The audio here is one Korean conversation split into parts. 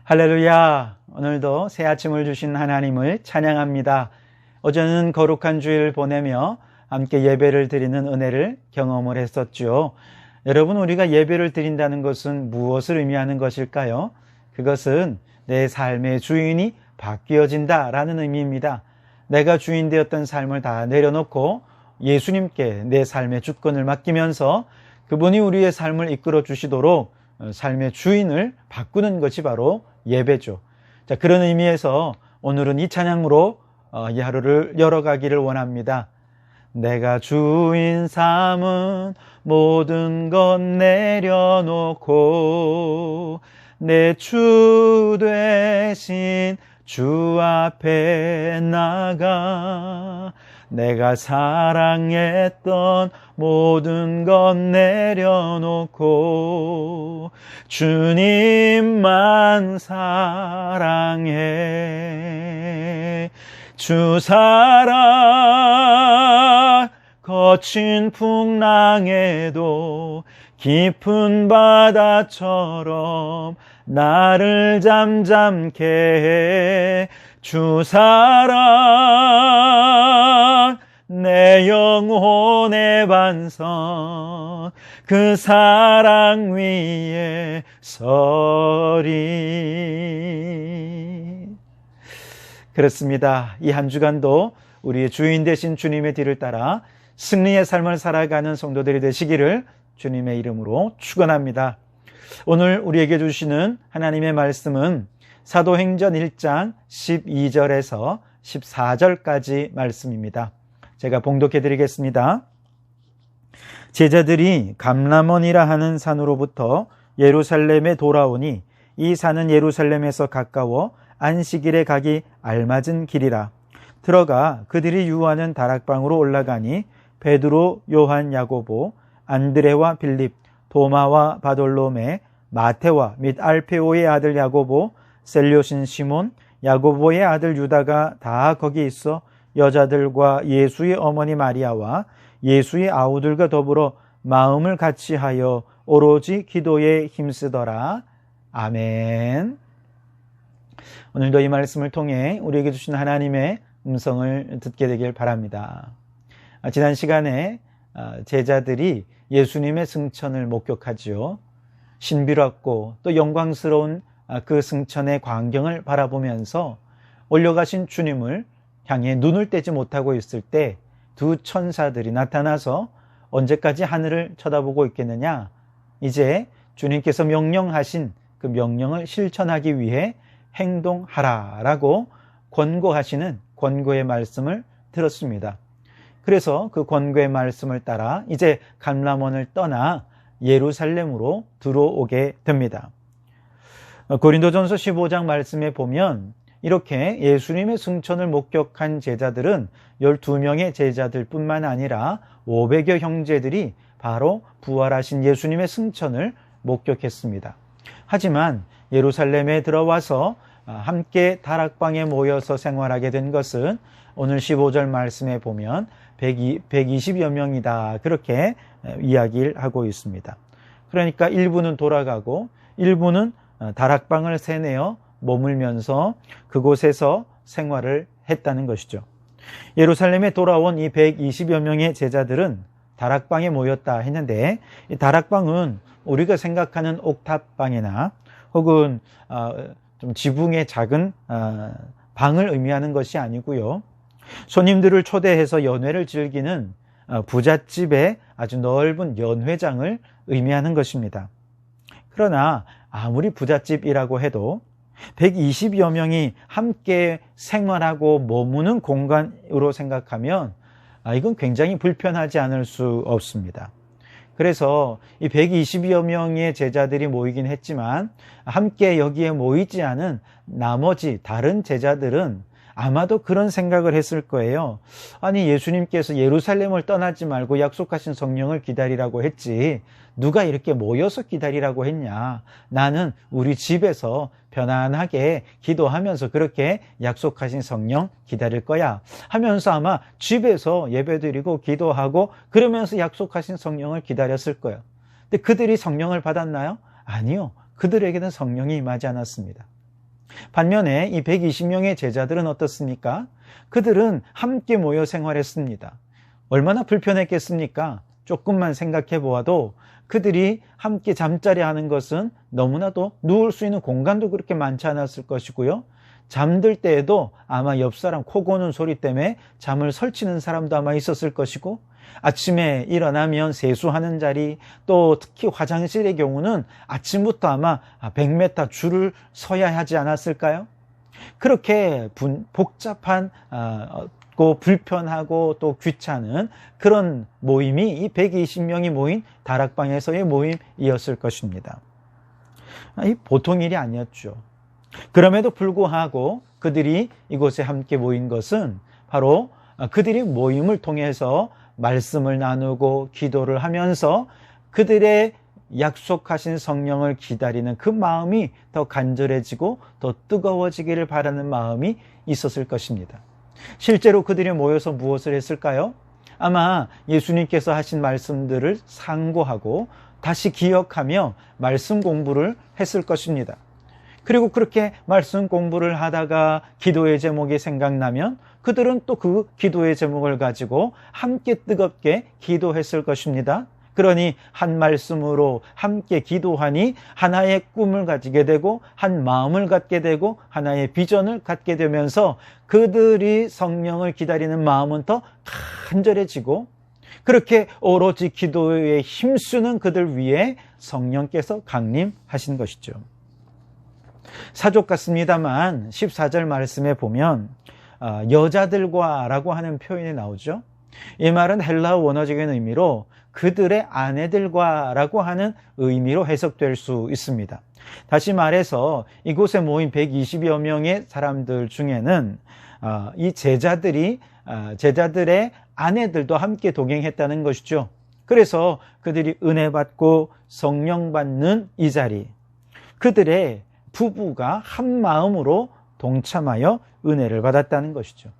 할렐루야! 오늘도 새 아침을 주신 하나님을 찬양합니다. 어제는 거룩한 주일을 보내며 함께 예배를 드리는 은혜를 경험을 했었죠. 여러분, 우리가 예배를 드린다는 것은 무엇을 의미하는 것일까요? 그것은 내 삶의 주인이 바뀌어진다라는 의미입니다. 내가 주인 되었던 삶을 다 내려놓고 예수님께 내 삶의 주권을 맡기면서 그분이 우리의 삶을 이끌어 주시도록 삶의 주인을 바꾸는 것이 바로 예배죠. 자, 그런 의미에서 오늘은 이 찬양으로 이 하루를 열어가기를 원합니다. 내가 주인 삼은 모든 것 내려놓고 내 주 되신 주 앞에 나가 내가 사랑했던 모든 것 내려놓고 주님만 사랑해. 주 사랑 거친 풍랑에도 깊은 바다처럼 나를 잠잠케 해. 주 사랑 내 영혼의 반석 그 사랑 위에 서리. 그렇습니다. 이 한 주간도 우리의 주인 되신 주님의 뒤를 따라 승리의 삶을 살아가는 성도들이 되시기를 주님의 이름으로 축원합니다. 오늘 우리에게 주시는 하나님의 말씀은 사도행전 1장 12절에서 14절까지 말씀입니다. 제가 봉독해 드리겠습니다. 제자들이 감람원이라 하는 산으로부터 예루살렘에 돌아오니 이 산은 예루살렘에서 가까워 안식일에 가기 알맞은 길이라. 들어가 그들이 유하는 다락방으로 올라가니 베드로, 요한, 야고보, 안드레와 빌립, 도마와 바돌로메, 마테와 및 알페오의 아들 야고보, 셀료신 시몬, 야고보의 아들 유다가 다 거기 있어 여자들과 예수의 어머니 마리아와 예수의 아우들과 더불어 마음을 같이하여 오로지 기도에 힘쓰더라. 아멘. 오늘도 이 말씀을 통해 우리에게 주신 하나님의 음성을 듣게 되길 바랍니다. 지난 시간에 제자들이 예수님의 승천을 목격하지요. 신비롭고 또 영광스러운 그 승천의 광경을 바라보면서 올려가신 주님을 향해 눈을 떼지 못하고 있을 때 두 천사들이 나타나서 언제까지 하늘을 쳐다보고 있겠느냐? 이제 주님께서 명령하신 그 명령을 실천하기 위해 행동하라라고 권고하시는 권고의 말씀을 들었습니다. 그래서 그 권고의 말씀을 따라 이제 감람원을 떠나 예루살렘으로 들어오게 됩니다. 고린도전서 15장 말씀에 보면 이렇게 예수님의 승천을 목격한 제자들은 12명의 제자들 뿐만 아니라 500여 형제들이 바로 부활하신 예수님의 승천을 목격했습니다. 하지만 예루살렘에 들어와서 함께 다락방에 모여서 생활하게 된 것은 오늘 15절 말씀에 보면 120여 명이다. 그렇게 이야기를 하고 있습니다. 그러니까 일부는 돌아가고 일부는 다락방을 세내어 머물면서 그곳에서 생활을 했다는 것이죠. 예루살렘에 돌아온 이 120여 명의 제자들은 다락방에 모였다 했는데 이 다락방은 우리가 생각하는 옥탑방이나 혹은 좀 지붕의 작은 방을 의미하는 것이 아니고요. 손님들을 초대해서 연회를 즐기는 부잣집의 아주 넓은 연회장을 의미하는 것입니다. 그러나 아무리 부잣집이라고 해도 120여 명이 함께 생활하고 머무는 공간으로 생각하면 이건 굉장히 불편하지 않을 수 없습니다. 그래서 이 120여 명의 제자들이 모이긴 했지만 함께 여기에 모이지 않은 나머지 다른 제자들은 아마도 그런 생각을 했을 거예요. 아니, 예수님께서 예루살렘을 떠나지 말고 약속하신 성령을 기다리라고 했지 누가 이렇게 모여서 기다리라고 했냐. 나는 우리 집에서 편안하게 기도하면서 그렇게 약속하신 성령 기다릴 거야 하면서 아마 집에서 예배드리고 기도하고 그러면서 약속하신 성령을 기다렸을 거예요. 근데 그들이 성령을 받았나요? 아니요. 그들에게는 성령이 임하지 않았습니다. 반면에 이 120명의 제자들은 어떻습니까? 그들은 함께 모여 생활했습니다. 얼마나 불편했겠습니까? 조금만 생각해 보아도 그들이 함께 잠자리 하는 것은 너무나도 누울 수 있는 공간도 그렇게 많지 않았을 것이고요. 잠들 때에도 아마 옆 사람 코 고는 소리 때문에 잠을 설치는 사람도 아마 있었을 것이고, 아침에 일어나면 세수하는 자리, 또 특히 화장실의 경우는 아침부터 아마 100m 줄을 서야 하지 않았을까요? 그렇게 복잡한 불편하고 또 귀찮은 그런 모임이 이 120명이 모인 다락방에서의 모임이었을 것입니다. 이 보통 일이 아니었죠. 그럼에도 불구하고 그들이 이곳에 함께 모인 것은 바로 그들이 모임을 통해서 말씀을 나누고 기도를 하면서 그들의 약속하신 성령을 기다리는 그 마음이 더 간절해지고 더 뜨거워지기를 바라는 마음이 있었을 것입니다. 실제로 그들이 모여서 무엇을 했을까요? 아마 예수님께서 하신 말씀들을 상고하고 다시 기억하며 말씀 공부를 했을 것입니다. 그리고 그렇게 말씀 공부를 하다가 기도의 제목이 생각나면 그들은 또 그 기도의 제목을 가지고 함께 뜨겁게 기도했을 것입니다. 그러니 한 말씀으로 함께 기도하니 하나의 꿈을 가지게 되고 한 마음을 갖게 되고 하나의 비전을 갖게 되면서 그들이 성령을 기다리는 마음은 더 간절해지고, 그렇게 오로지 기도에 힘쓰는 그들 위에 성령께서 강림하신 것이죠. 사족 같습니다만 14절 말씀에 보면 여자들과 라고 하는 표현이 나오죠. 이 말은 헬라어 원어적인 의미로 그들의 아내들과 라고 하는 의미로 해석될 수 있습니다. 다시 말해서 이곳에 모인 120여 명의 사람들 중에는 이 제자들의 아내들도 함께 동행했다는 것이죠. 그래서 그들이 은혜 받고 성령 받는 이 자리, 그들의 부부가 한 마음으로 동참하여 은혜를 받았다는 것이죠.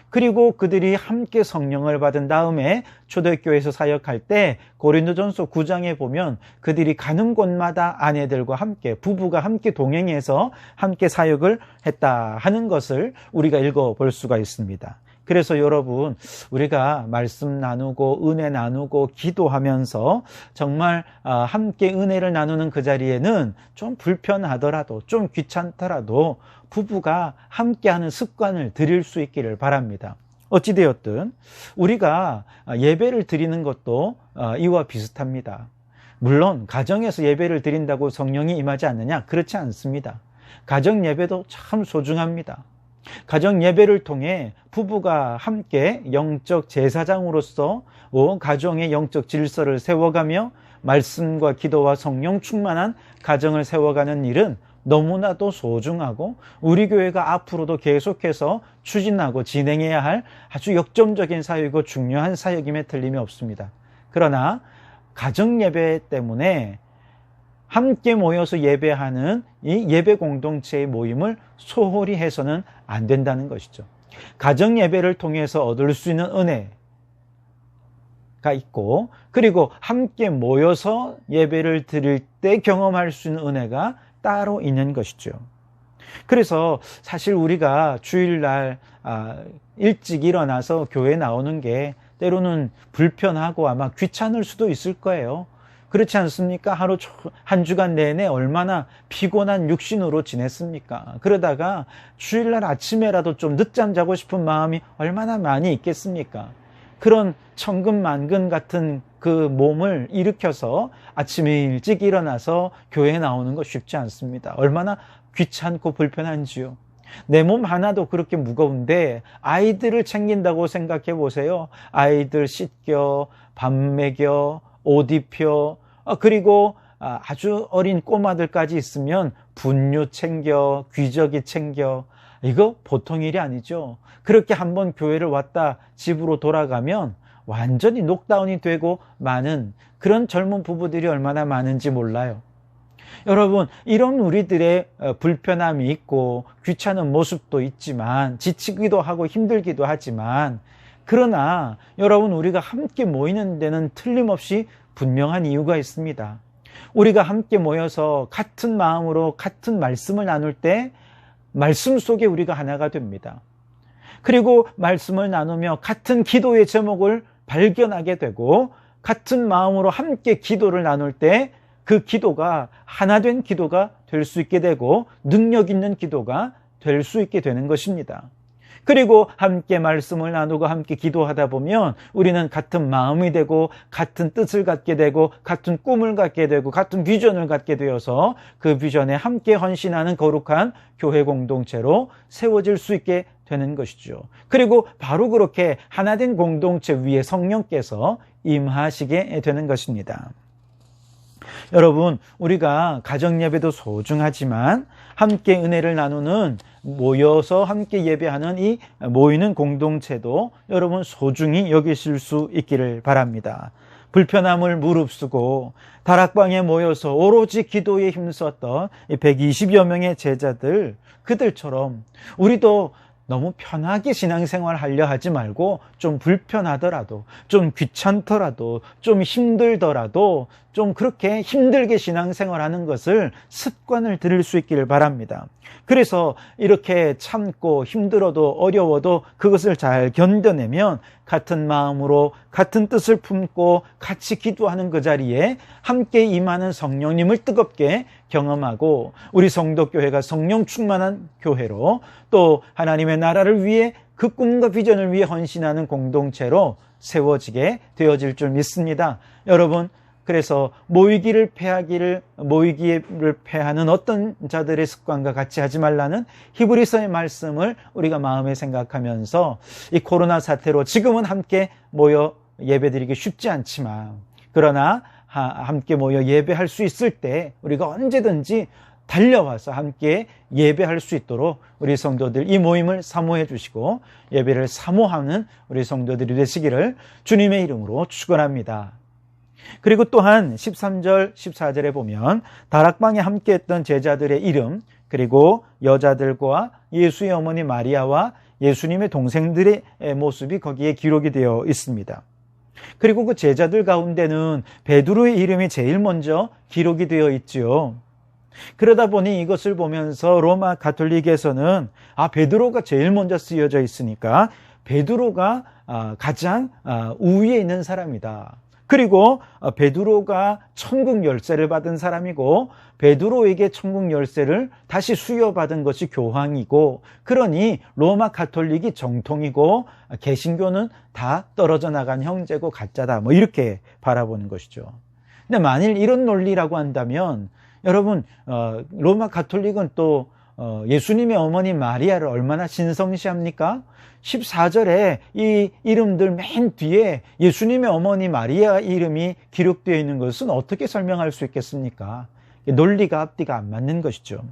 그리고 그들이 함께 성령을 받은 다음에 초대교회에서 사역할 때 고린도전서 9장에 보면 그들이 가는 곳마다 아내들과 함께, 부부가 함께 동행해서 함께 사역을 했다 하는 것을 우리가 읽어볼 수가 있습니다. 그래서 여러분, 우리가 말씀 나누고 은혜 나누고 기도하면서 정말 함께 은혜를 나누는 그 자리에는 좀 불편하더라도 좀 귀찮더라도 부부가 함께하는 습관을 들일 수 있기를 바랍니다. 어찌되었든 우리가 예배를 드리는 것도 이와 비슷합니다. 물론 가정에서 예배를 드린다고 성령이 임하지 않느냐? 그렇지 않습니다. 가정 예배도 참 소중합니다. 가정 예배를 통해 부부가 함께 영적 제사장으로서 가정의 영적 질서를 세워가며 말씀과 기도와 성령 충만한 가정을 세워가는 일은 너무나도 소중하고 우리 교회가 앞으로도 계속해서 추진하고 진행해야 할 아주 역점적인 사역이고 중요한 사역임에 틀림이 없습니다. 그러나 가정 예배 때문에 함께 모여서 예배하는 이 예배 공동체의 모임을 소홀히 해서는 안 된다는 것이죠. 가정 예배를 통해서 얻을 수 있는 은혜가 있고, 그리고 함께 모여서 예배를 드릴 때 경험할 수 있는 은혜가 따로 있는 것이죠. 그래서 사실 우리가 주일날 일찍 일어나서 교회 나오는 게 때로는 불편하고 아마 귀찮을 수도 있을 거예요. 그렇지 않습니까? 하루 한 주간 내내 얼마나 피곤한 육신으로 지냈습니까? 그러다가 주일날 아침에라도 좀 늦잠 자고 싶은 마음이 얼마나 많이 있겠습니까? 그런 천근만근 같은 그 몸을 일으켜서 아침에 일찍 일어나서 교회에 나오는 거 쉽지 않습니다. 얼마나 귀찮고 불편한지요. 내 몸 하나도 그렇게 무거운데 아이들을 챙긴다고 생각해 보세요. 아이들 씻겨, 밥 먹여, 옷 입혀, 그리고 아주 어린 꼬마들까지 있으면 분유 챙겨, 귀저귀 챙겨. 이거 보통 일이 아니죠. 그렇게 한번 교회를 왔다 집으로 돌아가면 완전히 녹다운이 되고 많은 그런 젊은 부부들이 얼마나 많은지 몰라요. 여러분, 이런 우리들의 불편함이 있고 귀찮은 모습도 있지만, 지치기도 하고 힘들기도 하지만, 그러나 여러분, 우리가 함께 모이는 데는 틀림없이 분명한 이유가 있습니다. 우리가 함께 모여서 같은 마음으로 같은 말씀을 나눌 때 말씀 속에 우리가 하나가 됩니다. 그리고 말씀을 나누며 같은 기도의 제목을 발견하게 되고 같은 마음으로 함께 기도를 나눌 때 그 기도가 하나된 기도가 될 수 있게 되고 능력 있는 기도가 될 수 있게 되는 것입니다. 그리고 함께 말씀을 나누고 함께 기도하다 보면 우리는 같은 마음이 되고 같은 뜻을 갖게 되고 같은 꿈을 갖게 되고 같은 비전을 갖게 되어서 그 비전에 함께 헌신하는 거룩한 교회 공동체로 세워질 수 있게 되는 것이죠. 그리고 바로 그렇게 하나된 공동체 위에 성령께서 임하시게 되는 것입니다. 여러분, 우리가 가정예배도 소중하지만 함께 은혜를 나누는 모여서 함께 예배하는 이 모이는 공동체도 여러분 소중히 여기실 수 있기를 바랍니다. 불편함을 무릅쓰고 다락방에 모여서 오로지 기도에 힘썼던 120여 명의 제자들, 그들처럼 우리도 너무 편하게 신앙생활 하려 하지 말고 좀 불편하더라도, 좀 귀찮더라도, 좀 힘들더라도 좀 그렇게 힘들게 신앙생활 하는 것을 습관을 들일 수 있기를 바랍니다. 그래서 이렇게 참고 힘들어도 어려워도 그것을 잘 견뎌내면 같은 마음으로 같은 뜻을 품고 같이 기도하는 그 자리에 함께 임하는 성령님을 뜨겁게 경험하고 우리 성도교회가 성령 충만한 교회로 또 하나님의 나라를 위해 그 꿈과 비전을 위해 헌신하는 공동체로 세워지게 되어질 줄 믿습니다. 여러분, 그래서 모이기를 패하는 어떤 자들의 습관과 같이 하지 말라는 히브리서의 말씀을 우리가 마음에 생각하면서 이 코로나 사태로 지금은 함께 모여 예배드리기 쉽지 않지만 그러나 함께 모여 예배할 수 있을 때 우리가 언제든지 달려와서 함께 예배할 수 있도록 우리 성도들 이 모임을 사모해 주시고 예배를 사모하는 우리 성도들이 되시기를 주님의 이름으로 축원합니다. 그리고 또한 13절, 14절에 보면 다락방에 함께했던 제자들의 이름, 그리고 여자들과 예수의 어머니 마리아와 예수님의 동생들의 모습이 거기에 기록이 되어 있습니다. 그리고 그 제자들 가운데는 베드로의 이름이 제일 먼저 기록이 되어 있지요. 그러다 보니 이것을 보면서 로마 가톨릭에서는 베드로가 제일 먼저 쓰여져 있으니까 베드로가 가장 우위에 있는 사람이다. 그리고 베드로가 천국 열쇠를 받은 사람이고 베드로에게 천국 열쇠를 다시 수여받은 것이 교황이고 그러니 로마 가톨릭이 정통이고 개신교는 다 떨어져 나간 형제고 가짜다. 이렇게 바라보는 것이죠. 근데 만일 이런 논리라고 한다면 여러분 로마 가톨릭은 또 예수님의 어머니 마리아를 얼마나 신성시합니까? 14절에 이 이름들 맨 뒤에 예수님의 어머니 마리아 이름이 기록되어 있는 것은 어떻게 설명할 수 있겠습니까? 논리가 앞뒤가 안 맞는 것이죠.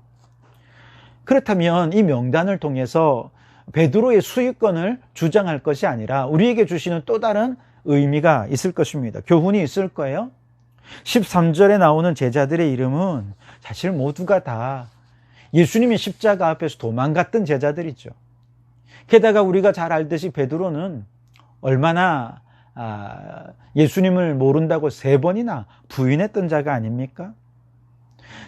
그렇다면 이 명단을 통해서 베드로의 수익권을 주장할 것이 아니라 우리에게 주시는 또 다른 의미가 있을 것입니다. 교훈이 있을 거예요. 13절에 나오는 제자들의 이름은 사실 모두가 다 예수님의 십자가 앞에서 도망갔던 제자들이죠. 게다가 우리가 잘 알듯이 베드로는 얼마나 예수님을 모른다고 3번이나 부인했던 자가 아닙니까?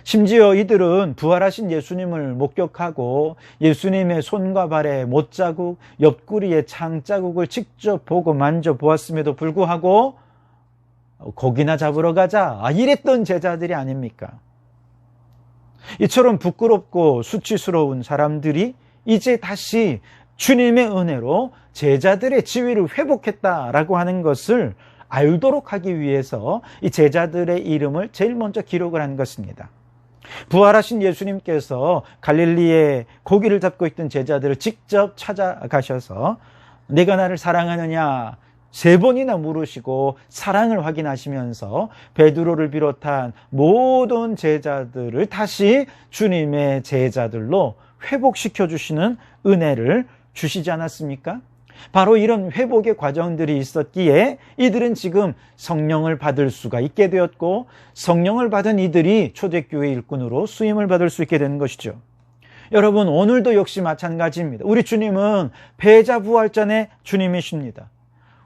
심지어 이들은 부활하신 예수님을 목격하고 예수님의 손과 발에 못자국, 옆구리에 창자국을 직접 보고 만져보았음에도 불구하고 고기나 잡으러 가자 이랬던 제자들이 아닙니까? 이처럼 부끄럽고 수치스러운 사람들이 이제 다시 주님의 은혜로 제자들의 지위를 회복했다라고 하는 것을 알도록 하기 위해서 이 제자들의 이름을 제일 먼저 기록을 한 것입니다. 부활하신 예수님께서 갈릴리에 고기를 잡고 있던 제자들을 직접 찾아가셔서 내가 나를 사랑하느냐 3번이나 물으시고 사랑을 확인하시면서 베드로를 비롯한 모든 제자들을 다시 주님의 제자들로 회복시켜 주시는 은혜를 주시지 않았습니까? 바로 이런 회복의 과정들이 있었기에 이들은 지금 성령을 받을 수가 있게 되었고 성령을 받은 이들이 초대교회 일꾼으로 수임을 받을 수 있게 되는 것이죠. 여러분, 오늘도 역시 마찬가지입니다. 우리 주님은 패자 부활전의 주님이십니다.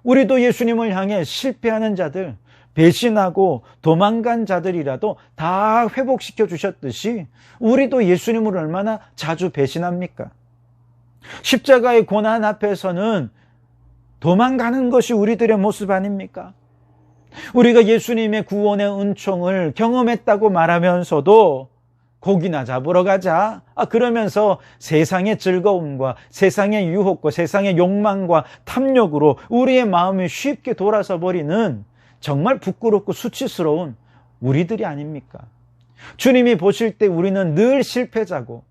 우리도 예수님을 향해 실패하는 자들, 배신하고 도망간 자들이라도 다 회복시켜 주셨듯이 우리도 예수님을 얼마나 자주 배신합니까? 십자가의 고난 앞에서는 도망가는 것이 우리들의 모습 아닙니까? 우리가 예수님의 구원의 은총을 경험했다고 말하면서도 고기나 잡으러 가자. 그러면서 세상의 즐거움과 세상의 유혹과 세상의 욕망과 탐욕으로 우리의 마음이 쉽게 돌아서 버리는 정말 부끄럽고 수치스러운 우리들이 아닙니까? 주님이 보실 때 우리는 늘 실패자고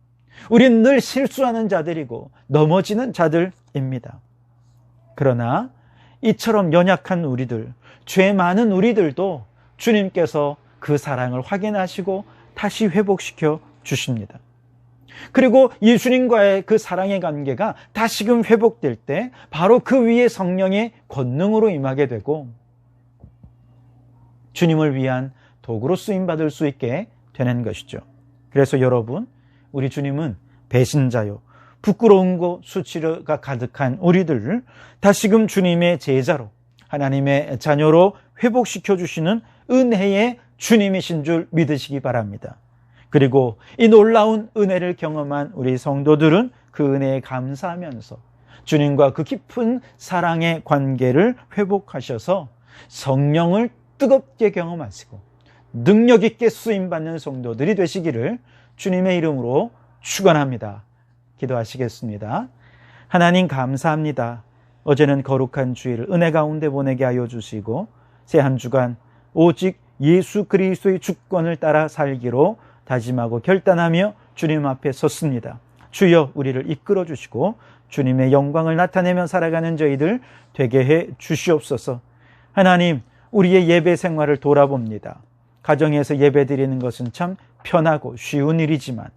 우리는 늘 실수하는 자들이고 넘어지는 자들입니다. 그러나 이처럼 연약한 우리들, 죄 많은 우리들도 주님께서 그 사랑을 확인하시고 다시 회복시켜 주십니다. 그리고 예수님과의 그 사랑의 관계가 다시금 회복될 때 바로 그 위에 성령의 권능으로 임하게 되고 주님을 위한 도구로 쓰임받을 수 있게 되는 것이죠. 그래서 여러분, 우리 주님은 배신자요, 부끄러움과 수치가 가득한 우리들을 다시금 주님의 제자로, 하나님의 자녀로 회복시켜 주시는 은혜의 주님이신 줄 믿으시기 바랍니다. 그리고 이 놀라운 은혜를 경험한 우리 성도들은 그 은혜에 감사하면서 주님과 그 깊은 사랑의 관계를 회복하셔서 성령을 뜨겁게 경험하시고 능력 있게 쓰임받는 성도들이 되시기를 주님의 이름으로 축원합니다. 기도하시겠습니다. 하나님 감사합니다. 어제는 거룩한 주일을 은혜 가운데 보내게 하여 주시고 새 한 주간 오직 예수 그리스도의 주권을 따라 살기로 다짐하고 결단하며 주님 앞에 섰습니다. 주여 우리를 이끌어 주시고 주님의 영광을 나타내며 살아가는 저희들 되게 해 주시옵소서. 하나님, 우리의 예배 생활을 돌아봅니다. 가정에서 예배 드리는 것은 참 편하고 쉬운 일이지만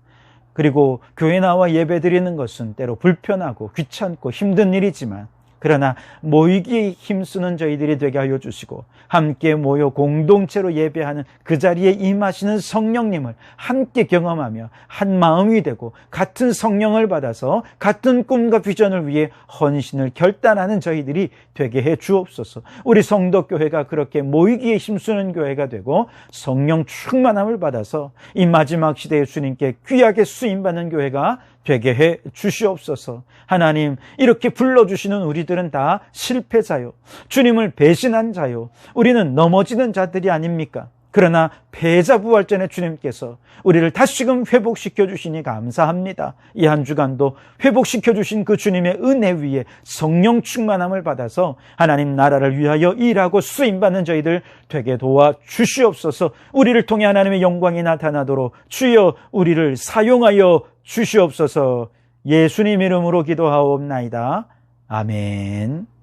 그리고 교회 나와 예배 드리는 것은 때로 불편하고 귀찮고 힘든 일이지만 그러나 모이기에 힘쓰는 저희들이 되게 하여 주시고 함께 모여 공동체로 예배하는 그 자리에 임하시는 성령님을 함께 경험하며 한 마음이 되고 같은 성령을 받아서 같은 꿈과 비전을 위해 헌신을 결단하는 저희들이 되게 해 주옵소서. 우리 성도교회가 그렇게 모이기에 힘쓰는 교회가 되고 성령 충만함을 받아서 이 마지막 시대에 주님께 귀하게 쓰임받는 교회가 되게 해 주시옵소서. 하나님, 이렇게 불러주시는 우리들은 다 실패자요, 주님을 배신한 자요, 우리는 넘어지는 자들이 아닙니까? 그러나 패자 부활전에 주님께서 우리를 다시금 회복시켜 주시니 감사합니다. 이 한 주간도 회복시켜 주신 그 주님의 은혜 위에 성령 충만함을 받아서 하나님 나라를 위하여 일하고 쓰임받는 저희들 되게 도와 주시옵소서. 우리를 통해 하나님의 영광이 나타나도록 주여 우리를 사용하여 주시옵소서. 예수님 이름으로 기도하옵나이다. 아멘.